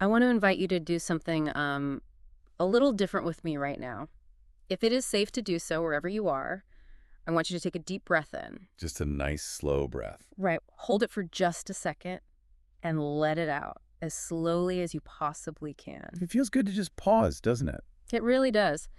I want to invite you to do something a little different with me right now. If it is safe to do so wherever you are, I want you to take a deep breath in. Just a nice, slow breath. Right. Hold it for just a second and let it out as slowly as you possibly can. It feels good to just pause, doesn't it? It really does.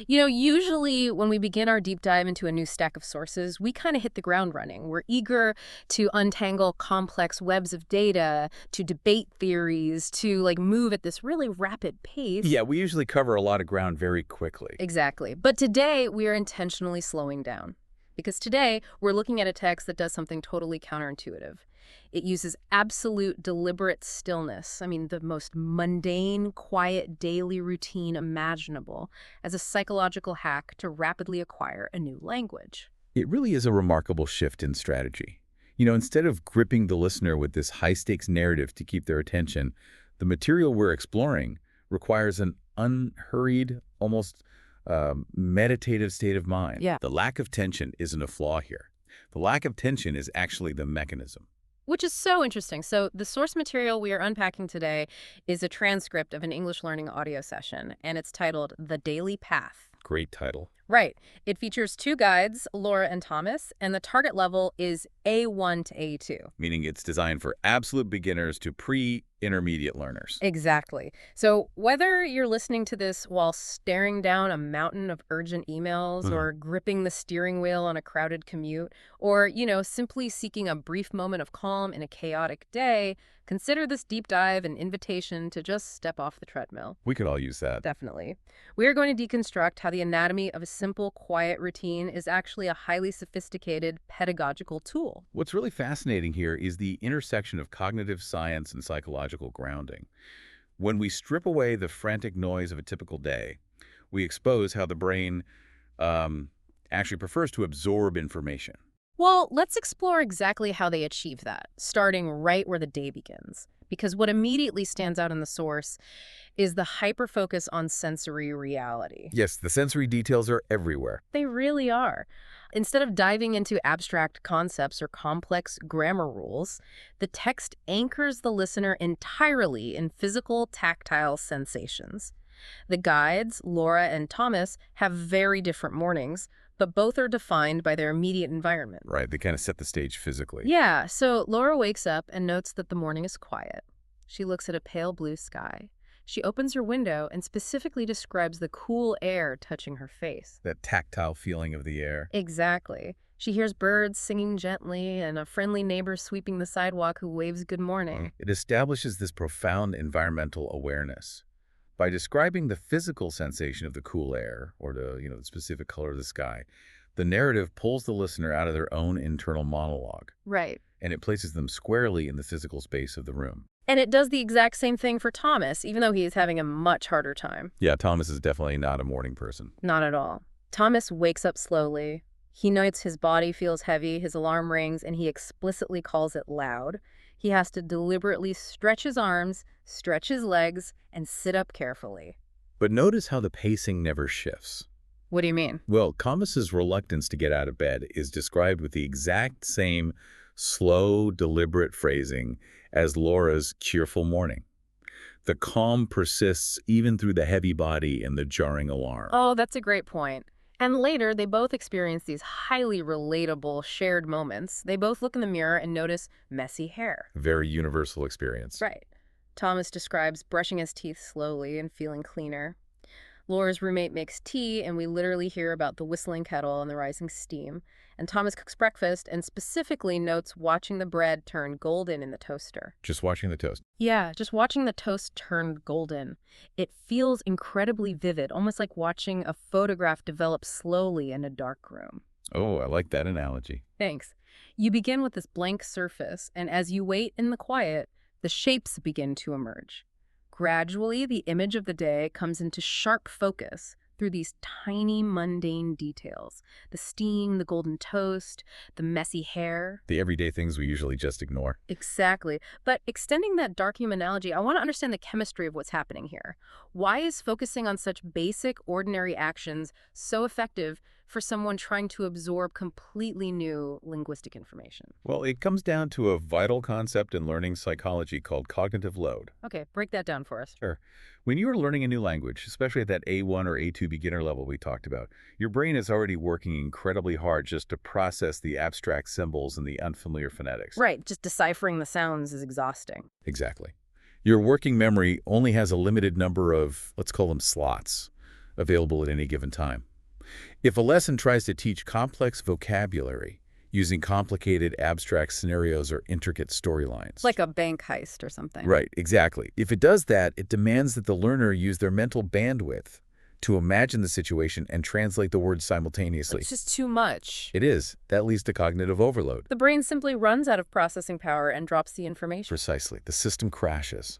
Usually when we begin our deep dive into a new stack of sources, we kind of hit the ground running. We're eager to untangle complex webs of data, to debate theories, to move at this really rapid pace. Yeah, we usually cover a lot of ground very quickly. Exactly. But today we are intentionally slowing down. Because today we're looking at a text that does something totally counterintuitive. It uses absolute deliberate stillness, the most mundane, quiet daily routine imaginable, as a psychological hack to rapidly acquire a new language. It really is a remarkable shift in strategy. Instead of gripping the listener with this high-stakes narrative to keep their attention, the material we're exploring requires an unhurried, almost meditative state of mind. Yeah. The lack of tension isn't a flaw here. The lack of tension is actually the mechanism. Which is so interesting. So the source material we are unpacking today is a transcript of an English learning audio session, and it's titled The Daily Path. Great title. Right. It features two guides, Laura and Thomas, and the target level is A1 to A2. Meaning it's designed for absolute beginners to pre-intermediate learners. Exactly. So whether you're listening to this while staring down a mountain of urgent emails or gripping the steering wheel on a crowded commute, or, simply seeking a brief moment of calm in a chaotic day, consider this deep dive an invitation to just step off the treadmill. We could all use that. Definitely. We are going to deconstruct how the anatomy of a simple, quiet routine is actually a highly sophisticated pedagogical tool. What's really fascinating here is the intersection of cognitive science and psychological grounding. When we strip away the frantic noise of a typical day, we expose how the brain actually prefers to absorb information. Well, let's explore exactly how they achieve that, starting right where the day begins. Because what immediately stands out in the source is the hyper-focus on sensory reality. Yes, the sensory details are everywhere. They really are. Instead of diving into abstract concepts or complex grammar rules, the text anchors the listener entirely in physical, tactile sensations. The guides, Laura and Thomas, have very different mornings, but both are defined by their immediate environment. Right, they kind of set the stage physically. Yeah, so Laura wakes up and notes that the morning is quiet. She looks at a pale blue sky. She opens her window and specifically describes the cool air touching her face. That tactile feeling of the air. Exactly. She hears birds singing gently and a friendly neighbor sweeping the sidewalk who waves good morning. It establishes this profound environmental awareness. By describing the physical sensation of the cool air or the specific color of the sky, the narrative pulls the listener out of their own internal monologue. Right. And it places them squarely in the physical space of the room. And it does the exact same thing for Thomas, even though he is having a much harder time. Yeah, Thomas is definitely not a morning person. Not at all. Thomas wakes up slowly. He notes his body feels heavy, his alarm rings, and he explicitly calls it loud. He has to deliberately stretch his arms, stretch his legs, and sit up carefully. But notice how the pacing never shifts. What do you mean? Well, Thomas's reluctance to get out of bed is described with the exact same slow, deliberate phrasing as Laura's cheerful morning. The calm persists even through the heavy body and the jarring alarm. Oh, that's a great point. And later, they both experience these highly relatable shared moments. They both look in the mirror and notice messy hair. Very universal experience. Right. Thomas describes brushing his teeth slowly and feeling cleaner. Laura's roommate makes tea, and we literally hear about the whistling kettle and the rising steam. And Thomas cooks breakfast and specifically notes watching the bread turn golden in the toaster. Just watching the toast. Yeah, just watching the toast turn golden. It feels incredibly vivid, almost like watching a photograph develop slowly in a dark room. Oh, I like that analogy. Thanks. You begin with this blank surface, and as you wait in the quiet, the shapes begin to emerge. Gradually, the image of the day comes into sharp focus through these tiny, mundane details. The steam, the golden toast, the messy hair. The everyday things we usually just ignore. Exactly. But extending that dark room analogy, I want to understand the chemistry of what's happening here. Why is focusing on such basic, ordinary actions so effective for someone trying to absorb completely new linguistic information? Well, it comes down to a vital concept in learning psychology called cognitive load. Okay, break that down for us. Sure. When you are learning a new language, especially at that A1 or A2 beginner level we talked about, your brain is already working incredibly hard just to process the abstract symbols and the unfamiliar phonetics. Right, just deciphering the sounds is exhausting. Exactly. Your working memory only has a limited number of, let's call them slots, available at any given time. If a lesson tries to teach complex vocabulary using complicated abstract scenarios or intricate storylines. Like a bank heist or something. Right, exactly. If it does that, it demands that the learner use their mental bandwidth to imagine the situation and translate the words simultaneously. It's just too much. It is. That leads to cognitive overload. The brain simply runs out of processing power and drops the information. Precisely. The system crashes.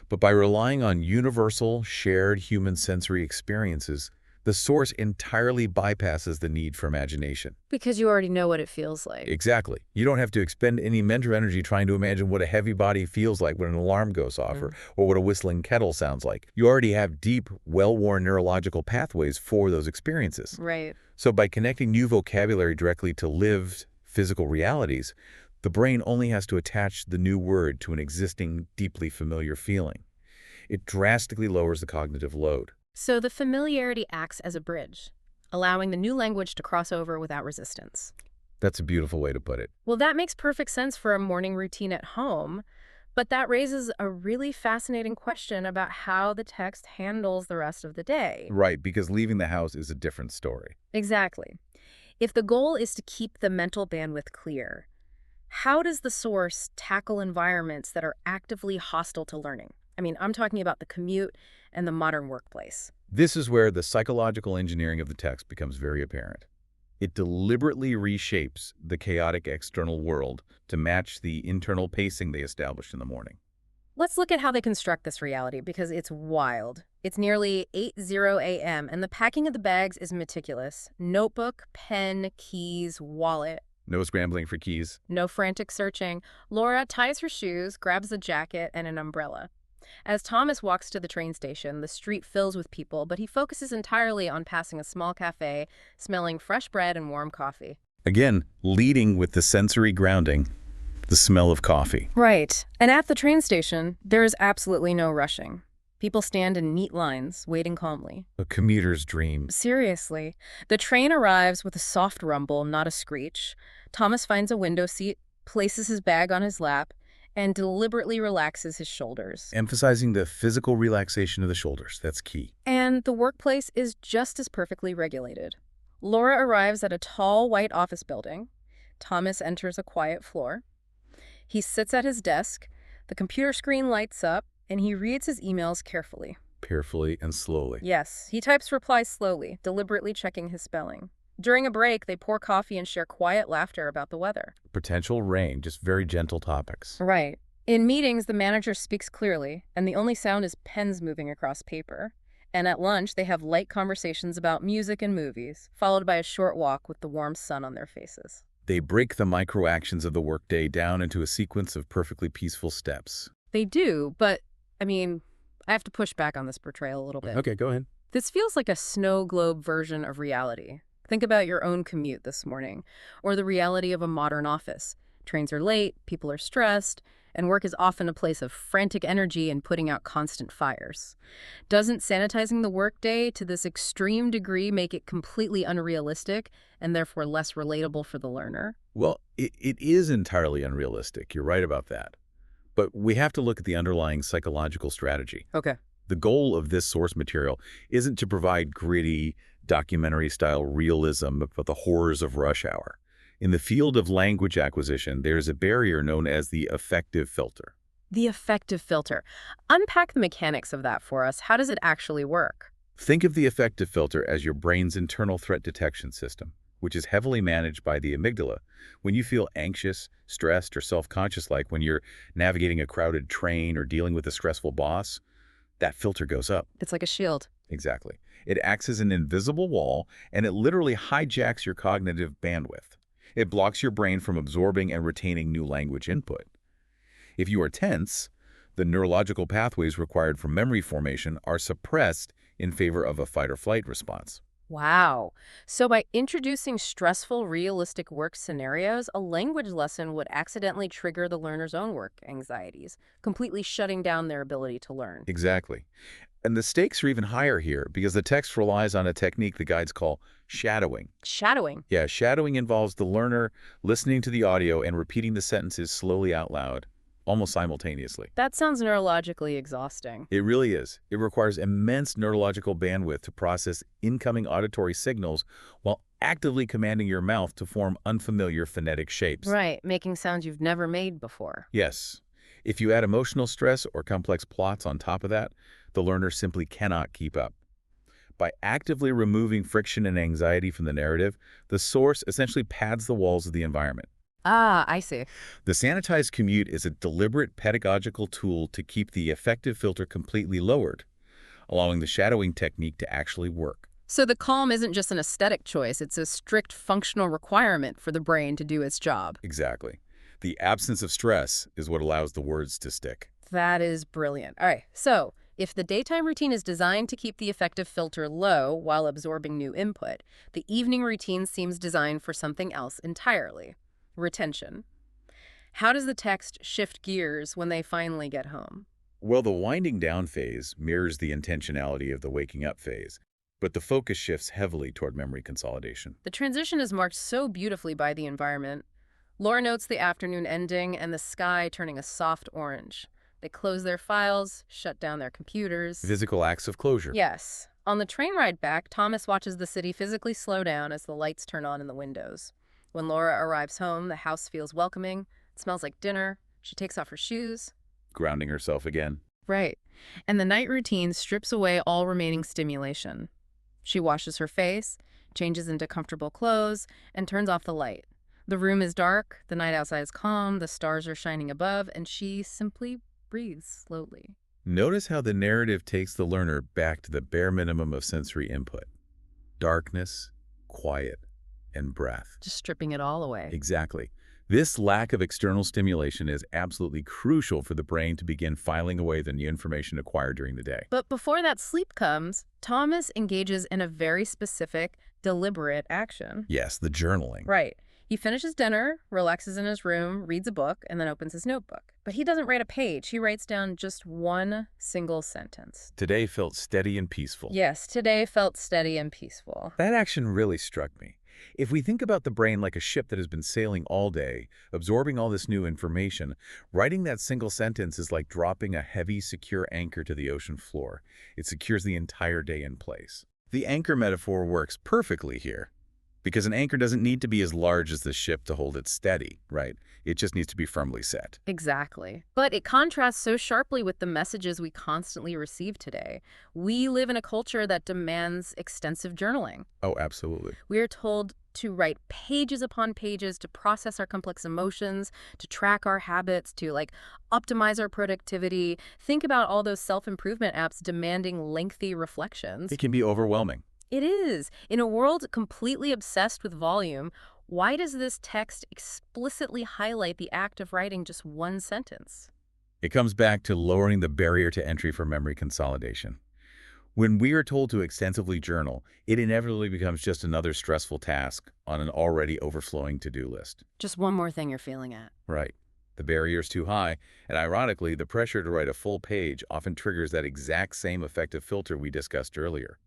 But by relying on universal, shared human sensory experiences, the source entirely bypasses the need for imagination. Because you already know what it feels like. Exactly. You don't have to expend any mental energy trying to imagine what a heavy body feels like when an alarm goes off or what a whistling kettle sounds like. You already have deep, well-worn neurological pathways for those experiences. Right. So by connecting new vocabulary directly to lived, physical realities, the brain only has to attach the new word to an existing, deeply familiar feeling. It drastically lowers the cognitive load. So the familiarity acts as a bridge, allowing the new language to cross over without resistance. That's a beautiful way to put it. Well, that makes perfect sense for a morning routine at home, but that raises a really fascinating question about how the text handles the rest of the day. Right, because leaving the house is a different story. Exactly. If the goal is to keep the mental bandwidth clear, how does the source tackle environments that are actively hostile to learning? I mean, I'm talking about the commute and the modern workplace. This is where the psychological engineering of the text becomes very apparent. It deliberately reshapes the chaotic external world to match the internal pacing they established in the morning. Let's look at how they construct this reality, because it's wild. It's nearly 8:00 a.m., and the packing of the bags is meticulous. Notebook, pen, keys, wallet. No scrambling for keys. No frantic searching. Laura ties her shoes, grabs a jacket and an umbrella. As Thomas walks to the train station, the street fills with people, but he focuses entirely on passing a small cafe, smelling fresh bread and warm coffee. Again, leading with the sensory grounding, the smell of coffee. Right. And at the train station, there is absolutely no rushing. People stand in neat lines, waiting calmly. A commuter's dream. Seriously. The train arrives with a soft rumble, not a screech. Thomas finds a window seat, places his bag on his lap, and deliberately relaxes his shoulders. Emphasizing the physical relaxation of the shoulders. That's key. And the workplace is just as perfectly regulated. Laura arrives at a tall white office building. Thomas enters a quiet floor. He sits at his desk. The computer screen lights up, and he reads his emails carefully. Carefully and slowly. Yes, he types replies slowly, deliberately checking his spelling. During a break, they pour coffee and share quiet laughter about the weather. Potential rain, just very gentle topics. Right. In meetings, the manager speaks clearly, and the only sound is pens moving across paper. And at lunch, they have light conversations about music and movies, followed by a short walk with the warm sun on their faces. They break the micro actions of the workday down into a sequence of perfectly peaceful steps. They do, but, I have to push back on this portrayal a little bit. Okay, go ahead. This feels like a snow globe version of reality. Think about your own commute this morning, or the reality of a modern office. Trains are late, people are stressed, and work is often a place of frantic energy and putting out constant fires. Doesn't sanitizing the workday to this extreme degree make it completely unrealistic and therefore less relatable for the learner? Well, it is entirely unrealistic. You're right about that. But we have to look at the underlying psychological strategy. Okay. The goal of this source material isn't to provide gritty, documentary-style realism about the horrors of rush hour. In the field of language acquisition, there's a barrier known as the affective filter. The affective filter. Unpack the mechanics of that for us. How does it actually work? Think of the affective filter as your brain's internal threat detection system, which is heavily managed by the amygdala. When you feel anxious, stressed, or self-conscious, like when you're navigating a crowded train or dealing with a stressful boss, that filter goes up. It's like a shield. Exactly. It acts as an invisible wall, and it literally hijacks your cognitive bandwidth. It blocks your brain from absorbing and retaining new language input. If you are tense, the neurological pathways required for memory formation are suppressed in favor of a fight-or-flight response. Wow. So by introducing stressful, realistic work scenarios, a language lesson would accidentally trigger the learner's own work anxieties, completely shutting down their ability to learn. Exactly. And the stakes are even higher here because the text relies on a technique the guides call shadowing. Shadowing. Yeah, shadowing involves the learner listening to the audio and repeating the sentences slowly out loud, almost simultaneously. That sounds neurologically exhausting. It really is. It requires immense neurological bandwidth to process incoming auditory signals while actively commanding your mouth to form unfamiliar phonetic shapes. Right, making sounds you've never made before. Yes. If you add emotional stress or complex plots on top of that, the learner simply cannot keep up. By actively removing friction and anxiety from the narrative, the source essentially pads the walls of the environment. Ah, I see. The sanitized commute is a deliberate pedagogical tool to keep the effective filter completely lowered, allowing the shadowing technique to actually work. So the calm isn't just an aesthetic choice, it's a strict functional requirement for the brain to do its job. Exactly. The absence of stress is what allows the words to stick. That is brilliant. All right, so if the daytime routine is designed to keep the effective filter low while absorbing new input, the evening routine seems designed for something else entirely: retention. How does the text shift gears when they finally get home? Well, the winding down phase mirrors the intentionality of the waking up phase, but the focus shifts heavily toward memory consolidation. The transition is marked so beautifully by the environment. Laura notes the afternoon ending and the sky turning a soft orange. They close their files, shut down their computers. Physical acts of closure. Yes. On the train ride back, Thomas watches the city physically slow down as the lights turn on in the windows. When Laura arrives home, the house feels welcoming. It smells like dinner. She takes off her shoes. Grounding herself again. Right. And the night routine strips away all remaining stimulation. She washes her face, changes into comfortable clothes, and turns off the light. The room is dark, the night outside is calm, the stars are shining above, and she simply breathes slowly. Notice how the narrative takes the learner back to the bare minimum of sensory input. Darkness, quiet, and breath. Just stripping it all away. Exactly. This lack of external stimulation is absolutely crucial for the brain to begin filing away the new information acquired during the day. But before that sleep comes, Thomas engages in a very specific, deliberate action. Yes, the journaling. Right. He finishes dinner, relaxes in his room, reads a book, and then opens his notebook. But he doesn't write a page. He writes down just one single sentence. Today felt steady and peaceful. Yes, today felt steady and peaceful. That action really struck me. If we think about the brain like a ship that has been sailing all day, absorbing all this new information, writing that single sentence is like dropping a heavy, secure anchor to the ocean floor. It secures the entire day in place. The anchor metaphor works perfectly here, because an anchor doesn't need to be as large as the ship to hold it steady, right? It just needs to be firmly set. Exactly. But it contrasts so sharply with the messages we constantly receive today. We live in a culture that demands extensive journaling. Oh, absolutely. We are told to write pages upon pages, to process our complex emotions, to track our habits, to optimize our productivity. Think about all those self-improvement apps demanding lengthy reflections. It can be overwhelming. It is. In a world completely obsessed with volume, why does this text explicitly highlight the act of writing just one sentence? It comes back to lowering the barrier to entry for memory consolidation. When we are told to extensively journal, it inevitably becomes just another stressful task on an already overflowing to-do list. Just one more thing you're feeling at. Right. The barrier's too high, and ironically, the pressure to write a full page often triggers that exact same effective filter we discussed earlier.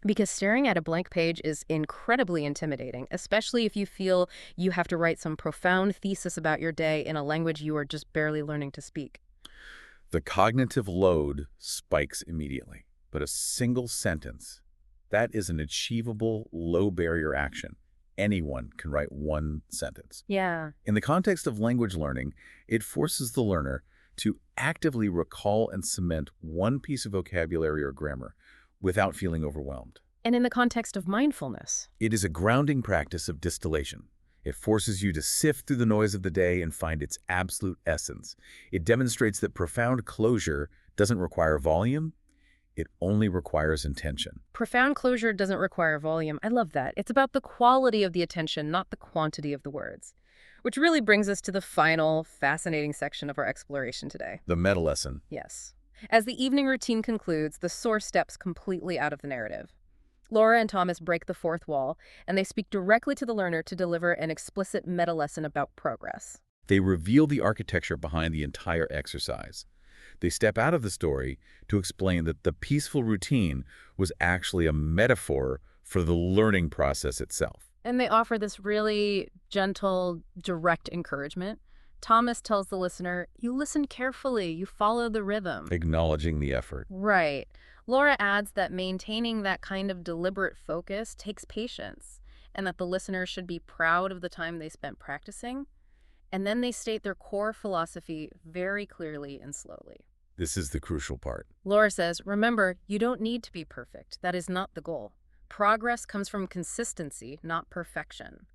Because staring at a blank page is incredibly intimidating, especially if you feel you have to write some profound thesis about your day in a language you are just barely learning to speak. The cognitive load spikes immediately, but a single sentence, that is an achievable low-barrier action. Anyone can write one sentence. Yeah. In the context of language learning, it forces the learner to actively recall and cement one piece of vocabulary or grammar without feeling overwhelmed. And in the context of mindfulness. It is a grounding practice of distillation. It forces you to sift through the noise of the day and find its absolute essence. It demonstrates that profound closure doesn't require volume, it only requires intention. Profound closure doesn't require volume. I love that. It's about the quality of the attention, not the quantity of the words. Which really brings us to the final, fascinating section of our exploration today. The meta lesson. Yes. As the evening routine concludes, the source steps completely out of the narrative. Laura and Thomas break the fourth wall, and they speak directly to the learner to deliver an explicit meta lesson about progress. They reveal the architecture behind the entire exercise. They step out of the story to explain that the peaceful routine was actually a metaphor for the learning process itself. And they offer this really gentle, direct encouragement. Thomas tells the listener, you listen carefully, you follow the rhythm. Acknowledging the effort. Right. Laura adds that maintaining that kind of deliberate focus takes patience, and that the listener should be proud of the time they spent practicing. And then they state their core philosophy very clearly and slowly. This is the crucial part. Laura says, remember, you don't need to be perfect. That is not the goal. Progress comes from consistency, not perfection.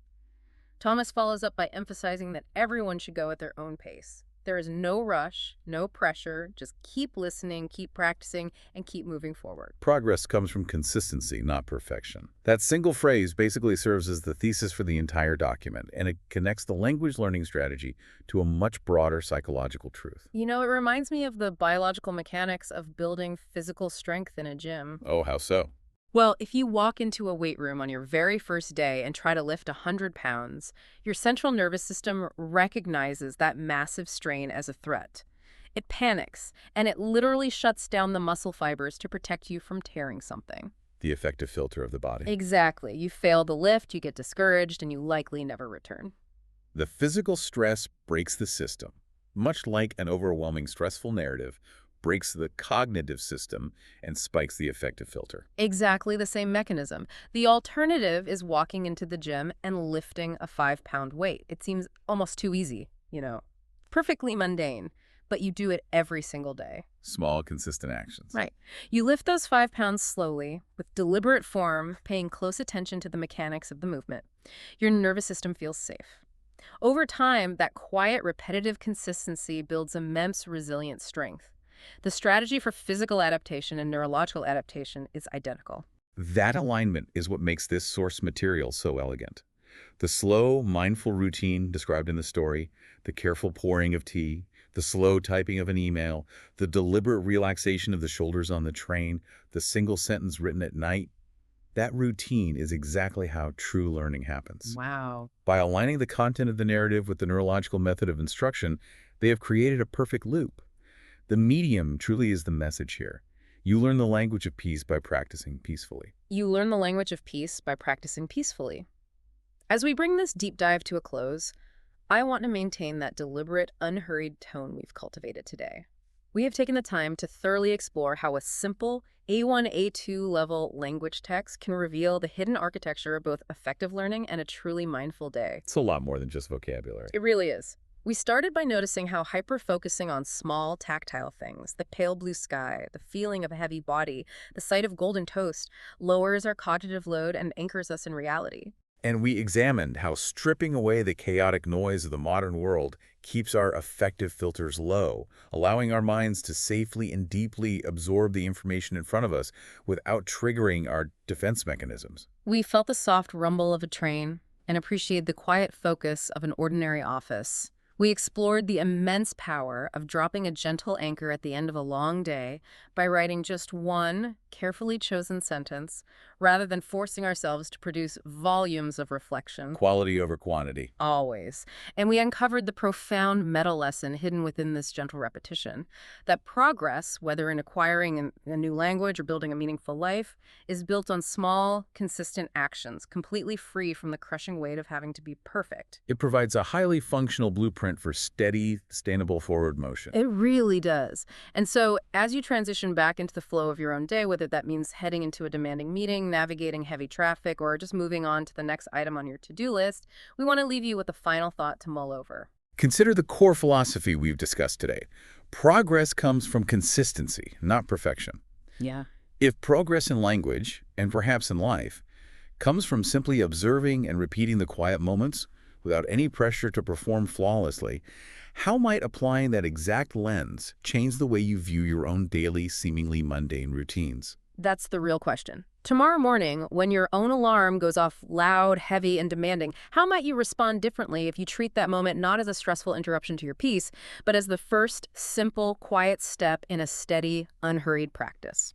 Thomas follows up by emphasizing that everyone should go at their own pace. There is no rush, no pressure, just keep listening, keep practicing, and keep moving forward. Progress comes from consistency, not perfection. That single phrase basically serves as the thesis for the entire document, and it connects the language learning strategy to a much broader psychological truth. You know, it reminds me of the biological mechanics of building physical strength in a gym. Oh, how so? Well, if you walk into a weight room on your very first day and try to lift 100 pounds, your central nervous system recognizes that massive strain as a threat. It panics, and it literally shuts down the muscle fibers to protect you from tearing something. The effective filter of the body. Exactly. You fail the lift, you get discouraged, and you likely never return. The physical stress breaks the system, much like an overwhelming stressful narrative breaks the cognitive system and spikes the effective filter. Exactly the same mechanism. The alternative is walking into the gym and lifting a 5-pound weight. It seems almost too easy, perfectly mundane, but you do it every single day. Small, consistent actions. Right. You lift those 5 pounds slowly, with deliberate form, paying close attention to the mechanics of the movement. Your nervous system feels safe. Over time, that quiet, repetitive consistency builds immense resilient strength. The strategy for physical adaptation and neurological adaptation is identical. That alignment is what makes this source material so elegant. The slow, mindful routine described in the story, the careful pouring of tea, the slow typing of an email, the deliberate relaxation of the shoulders on the train, the single sentence written at night, that routine is exactly how true learning happens. Wow. By aligning the content of the narrative with the neurological method of instruction, they have created a perfect loop. The medium truly is the message here. You learn the language of peace by practicing peacefully. You learn the language of peace by practicing peacefully. As we bring this deep dive to a close, I want to maintain that deliberate, unhurried tone we've cultivated today. We have taken the time to thoroughly explore how a simple A1, A2 level language text can reveal the hidden architecture of both effective learning and a truly mindful day. It's a lot more than just vocabulary. It really is. We started by noticing how hyper-focusing on small, tactile things, the pale blue sky, the feeling of a heavy body, the sight of golden toast, lowers our cognitive load and anchors us in reality. And we examined how stripping away the chaotic noise of the modern world keeps our affective filters low, allowing our minds to safely and deeply absorb the information in front of us without triggering our defense mechanisms. We felt the soft rumble of a train and appreciated the quiet focus of an ordinary office. We explored the immense power of dropping a gentle anchor at the end of a long day by writing just one carefully chosen sentence rather than forcing ourselves to produce volumes of reflection. Quality over quantity. Always. And we uncovered the profound meta lesson hidden within this gentle repetition, that progress, whether in acquiring a new language or building a meaningful life, is built on small, consistent actions, completely free from the crushing weight of having to be perfect. It provides a highly functional blueprint for steady, sustainable forward motion. It really does. And so as you transition back into the flow of your own day, whether that means heading into a demanding meeting, navigating heavy traffic, or just moving on to the next item on your to-do list, we want to leave you with a final thought to mull over. Consider the core philosophy we've discussed today. Progress comes from consistency, not perfection. Yeah. If progress in language, and perhaps in life, comes from simply observing and repeating the quiet moments without any pressure to perform flawlessly, how might applying that exact lens change the way you view your own daily, seemingly mundane routines? That's the real question. Tomorrow morning, when your own alarm goes off loud, heavy, and demanding, how might you respond differently if you treat that moment not as a stressful interruption to your peace, but as the first, simple, quiet step in a steady, unhurried practice?